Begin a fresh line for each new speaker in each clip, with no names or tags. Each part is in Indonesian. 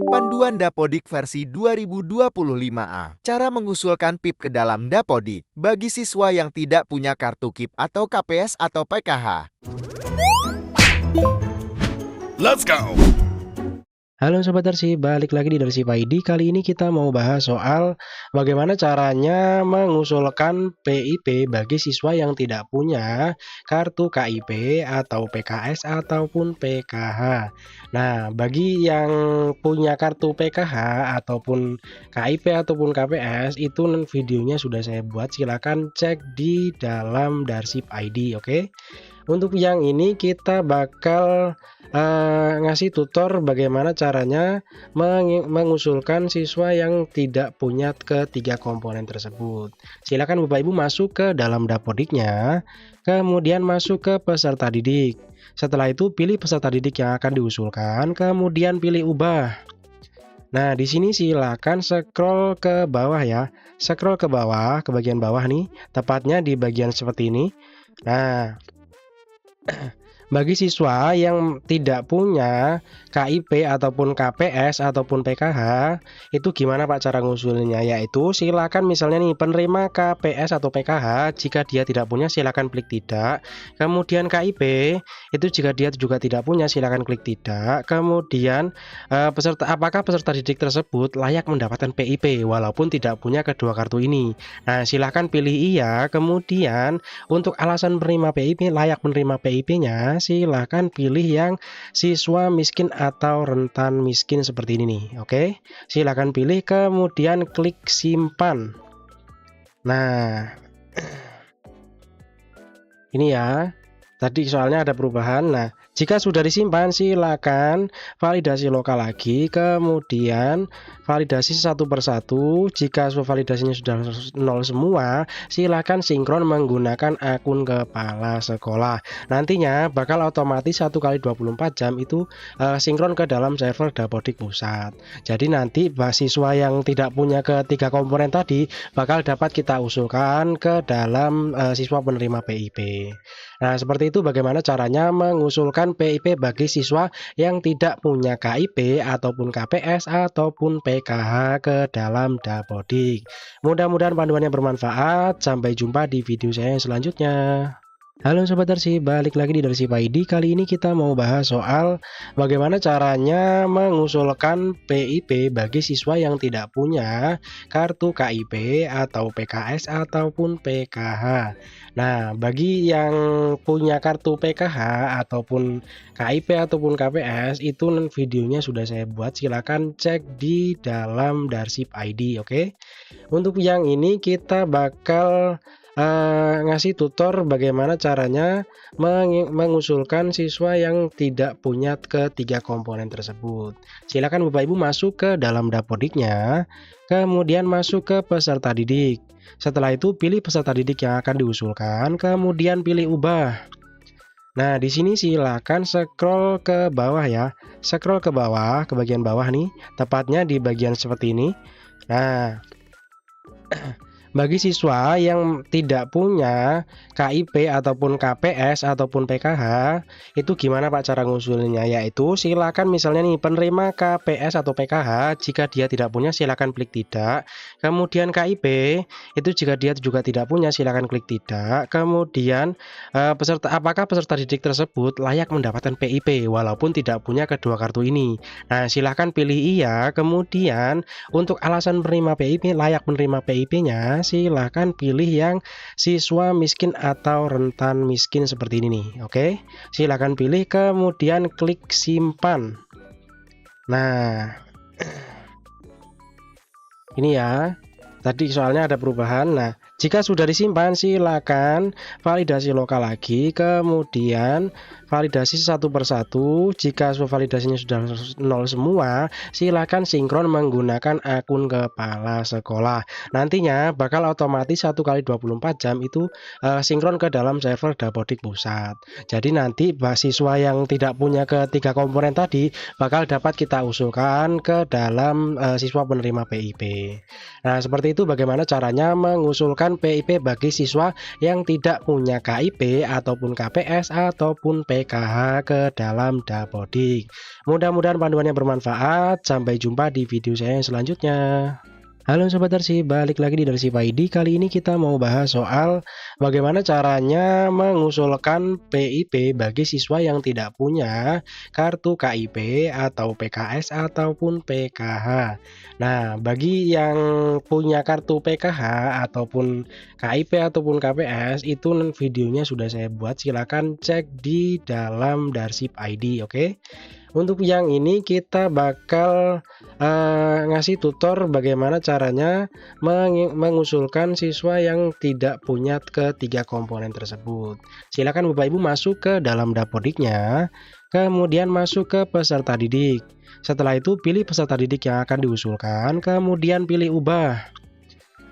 Panduan Dapodik versi 2025A. Cara mengusulkan PIP ke dalam Dapodik bagi siswa yang tidak punya kartu KIP atau KPS atau PKH.
Let's go!
Halo Sobat Darsi, balik lagi di Darsi ID. Kali ini kita mau bahas soal bagaimana caranya mengusulkan PIP bagi siswa yang tidak punya kartu KIP atau PKS ataupun PKH. Nah, bagi yang punya kartu PKH ataupun KIP ataupun KPS, itu videonya sudah saya buat, silakan cek di dalam Darsip ID, oke? Untuk yang ini kita bakal ngasih tutor bagaimana caranya mengusulkan siswa yang tidak punya ketiga komponen tersebut. Silakan Bapak Ibu masuk ke dalam Dapodiknya, kemudian masuk ke peserta didik. Setelah itu pilih peserta didik yang akan diusulkan, kemudian pilih ubah. Nah, di sini silakan scroll ke bawah ya. Scroll ke bawah, ke bagian bawah nih, tepatnya di bagian seperti ini. Nah, bagi siswa yang tidak punya KIP ataupun KPS ataupun PKH, itu gimana Pak cara ngusulnya? Yaitu silakan misalnya nih penerima KPS atau PKH, jika dia tidak punya silakan klik tidak. Kemudian KIP itu jika dia juga tidak punya silakan klik tidak. Kemudian apakah peserta didik tersebut layak mendapatkan PIP walaupun tidak punya kedua kartu ini? Nah, silakan pilih iya. Kemudian untuk alasan menerima PIP, layak menerima PIP-nya, silahkan pilih yang siswa miskin atau rentan miskin seperti ini nih, oke? Silahkan pilih, kemudian klik simpan. Nah, ini ya, tadi soalnya ada perubahan. Nah, jika sudah disimpan, silakan validasi lokal lagi, kemudian validasi satu persatu. Jika validasinya sudah 0 semua, silakan sinkron menggunakan akun kepala sekolah. Nantinya bakal otomatis 1 kali 24 jam itu sinkron ke dalam server Dapodik Pusat. Jadi nanti siswa yang tidak punya ketiga komponen tadi bakal dapat kita usulkan ke dalam siswa penerima PIP. Nah, seperti itu bagaimana caranya mengusulkan PIP bagi siswa yang tidak punya KIP ataupun KPS ataupun PKH ke dalam Dapodik. Mudah-mudahan panduannya bermanfaat. Sampai jumpa di video saya yang selanjutnya. Halo Sobat Darsi, balik lagi di Darsip ID. Kali ini kita mau bahas soal bagaimana caranya mengusulkan PIP bagi siswa yang tidak punya kartu KIP atau PKS ataupun PKH. Nah, bagi yang punya kartu PKH ataupun KIP ataupun KPS, itu videonya sudah saya buat, silakan cek di dalam Darsip ID, oke? Untuk yang ini kita bakal ngasih tutor bagaimana caranya mengusulkan siswa yang tidak punya ketiga komponen tersebut. Silakan Bapak Ibu masuk ke dalam Dapodiknya, kemudian masuk ke peserta didik. Setelah itu pilih peserta didik yang akan diusulkan, kemudian pilih ubah. Nah, di sini silakan scroll ke bawah ya. Scroll ke bawah, ke bagian bawah nih, tepatnya di bagian seperti ini. Nah, bagi siswa yang tidak punya KIP ataupun KPS ataupun PKH, itu gimana Pak cara ngusulnya? Yaitu silakan misalnya nih penerima KPS atau PKH, jika dia tidak punya silakan klik tidak. Kemudian KIP itu jika dia juga tidak punya silakan klik tidak. Kemudian apakah peserta didik tersebut layak mendapatkan PIP walaupun tidak punya kedua kartu ini? Nah, silakan pilih iya. Kemudian untuk alasan menerima PIP, layak menerima PIP-nya, silahkan pilih yang siswa miskin atau rentan miskin seperti ini nih, oke? Silahkan pilih, kemudian klik simpan. Nah, ini ya, tadi soalnya ada perubahan. Nah, jika sudah disimpan, silakan validasi lokal lagi, kemudian validasi satu persatu. Jika validasinya sudah 0 semua, silakan sinkron menggunakan akun kepala sekolah. Nantinya bakal otomatis 1 kali 24 jam itu sinkron ke dalam server Dapodik Pusat. Jadi nanti siswa yang tidak punya ketiga komponen tadi bakal dapat kita usulkan ke dalam siswa penerima PIP. Nah, seperti itu bagaimana caranya mengusulkan mengusulkan PIP bagi siswa yang tidak punya KIP ataupun KPS ataupun PKH ke dalam Dapodik. Mudah-mudahan panduannya bermanfaat. Sampai jumpa di video saya yang selanjutnya. Halo Sobat Arsip, balik lagi di Arsip ID. Kali ini kita mau bahas soal bagaimana caranya mengusulkan PIP bagi siswa yang tidak punya kartu KIP atau PKS ataupun PKH. Nah, bagi yang punya kartu PKH ataupun KIP ataupun KPS itu videonya sudah saya buat, silakan cek di dalam Darsip ID, oke? Untuk yang ini kita bakal ngasih tutor bagaimana caranya mengusulkan siswa yang tidak punya ketiga komponen tersebut. Silakan Bapak Ibu masuk ke dalam Dapodiknya, kemudian masuk ke peserta didik. Setelah itu pilih peserta didik yang akan diusulkan, kemudian pilih ubah.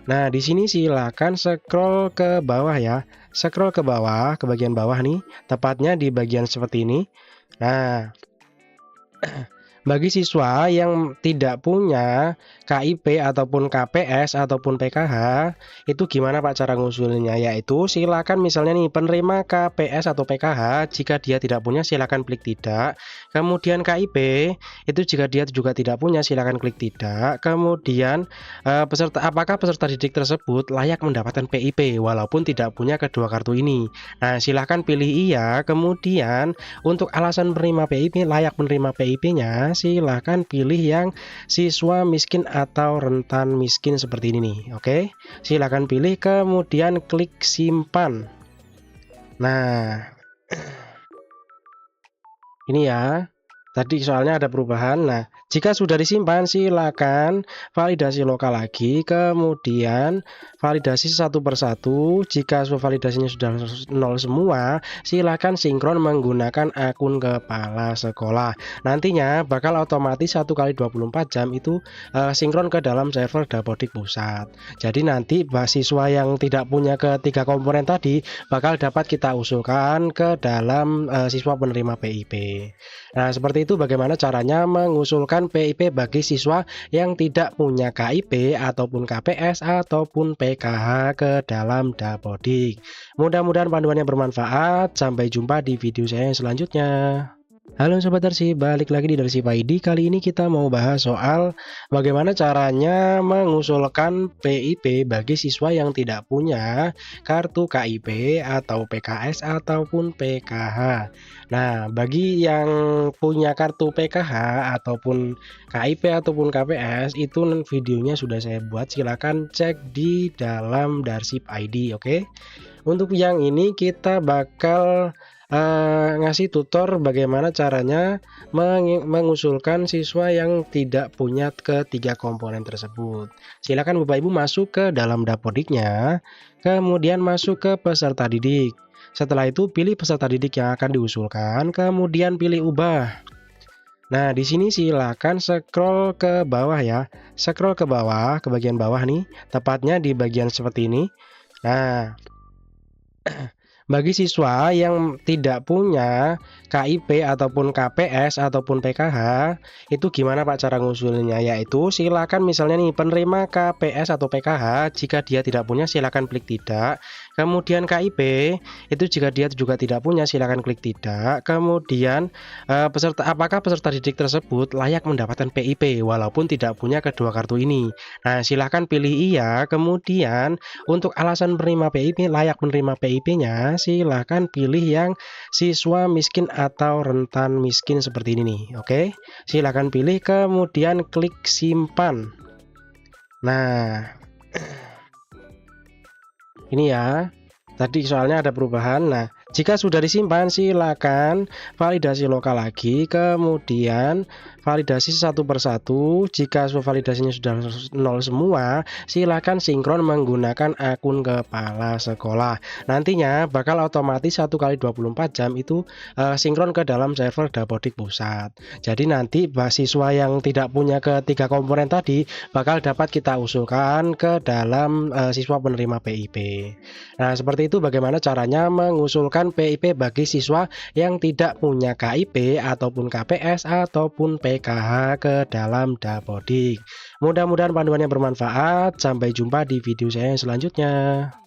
Nah, di sini silakan scroll ke bawah ya. Scroll ke bawah, ke bagian bawah nih, tepatnya di bagian seperti ini. Nah, bagi siswa yang tidak punya KIP ataupun KPS ataupun PKH, itu gimana Pak cara ngusulnya? Yaitu silakan misalnya nih penerima KPS atau PKH, jika dia tidak punya silakan klik tidak. Kemudian KIP itu jika dia juga tidak punya silakan klik tidak. Kemudian apakah peserta didik tersebut layak mendapatkan PIP walaupun tidak punya kedua kartu ini. Nah, silakan pilih iya. Kemudian untuk alasan penerima PIP, layak menerima PIP-nya, silahkan pilih yang siswa miskin atau rentan miskin seperti ini nih, oke? Silahkan pilih, kemudian klik simpan. Nah, ini ya, tadi soalnya ada perubahan. Nah, jika sudah disimpan silakan validasi lokal lagi, kemudian validasi satu persatu. Jika validasinya sudah 0 semua, silakan sinkron menggunakan akun kepala sekolah. Nantinya bakal otomatis 1 kali 24 jam itu sinkron ke dalam server Dapodik Pusat. Jadi nanti siswa yang tidak punya ketiga komponen tadi bakal dapat kita usulkan ke dalam siswa penerima PIP. Nah, seperti itu bagaimana caranya mengusulkan PIP bagi siswa yang tidak punya KIP ataupun KPS ataupun PKH ke dalam Dapodik. Mudah-mudahan panduannya bermanfaat. Sampai jumpa di video saya yang selanjutnya. Halo Sobat Arsip, balik lagi di Arsip ID. Kali ini kita mau bahas soal bagaimana caranya mengusulkan PIP bagi siswa yang tidak punya kartu KIP atau PKS ataupun PKH. Nah, bagi yang punya kartu PKH ataupun KIP ataupun KPS itu videonya sudah saya buat, silakan cek di dalam Darsip ID, oke? Untuk yang ini kita bakal ngasih tutor bagaimana caranya mengusulkan siswa yang tidak punya ketiga komponen tersebut. Silakan Bapak Ibu masuk ke dalam Dapodiknya, kemudian masuk ke peserta didik. Setelah itu pilih peserta didik yang akan diusulkan, kemudian pilih ubah. Nah, di sini silakan scroll ke bawah ya. Scroll ke bawah, ke bagian bawah nih, tepatnya di bagian seperti ini. Nah, bagi siswa yang tidak punya KIP ataupun KPS ataupun PKH, itu gimana Pak cara ngusulnya? Yaitu silakan misalnya nih penerima KPS atau PKH, jika dia tidak punya silakan klik tidak. Kemudian KIP itu jika dia juga tidak punya silakan klik tidak. Kemudian apakah peserta didik tersebut layak mendapatkan PIP walaupun tidak punya kedua kartu ini. Nah, silakan pilih iya. Kemudian untuk alasan penerima PIP, layak menerima PIP-nya, silahkan pilih yang siswa miskin atau rentan miskin seperti ini nih, oke? Silahkan pilih, kemudian klik simpan. Nah, ini ya, tadi soalnya ada perubahan. Nah, jika sudah disimpan silakan validasi lokal lagi, kemudian validasi satu persatu. Jika validasinya sudah 0 semua, silakan sinkron menggunakan akun kepala sekolah. Nantinya bakal otomatis 1 kali 24 jam itu sinkron ke dalam server Dapodik Pusat. Jadi nanti siswa yang tidak punya ketiga komponen tadi bakal dapat kita usulkan ke dalam siswa penerima PIP. Nah, seperti itu bagaimana caranya mengusulkan mengusulkan PIP bagi siswa yang tidak punya KIP ataupun KPS ataupun PKH ke dalam Dapodik. Mudah-mudahan panduannya bermanfaat. Sampai jumpa di video saya selanjutnya.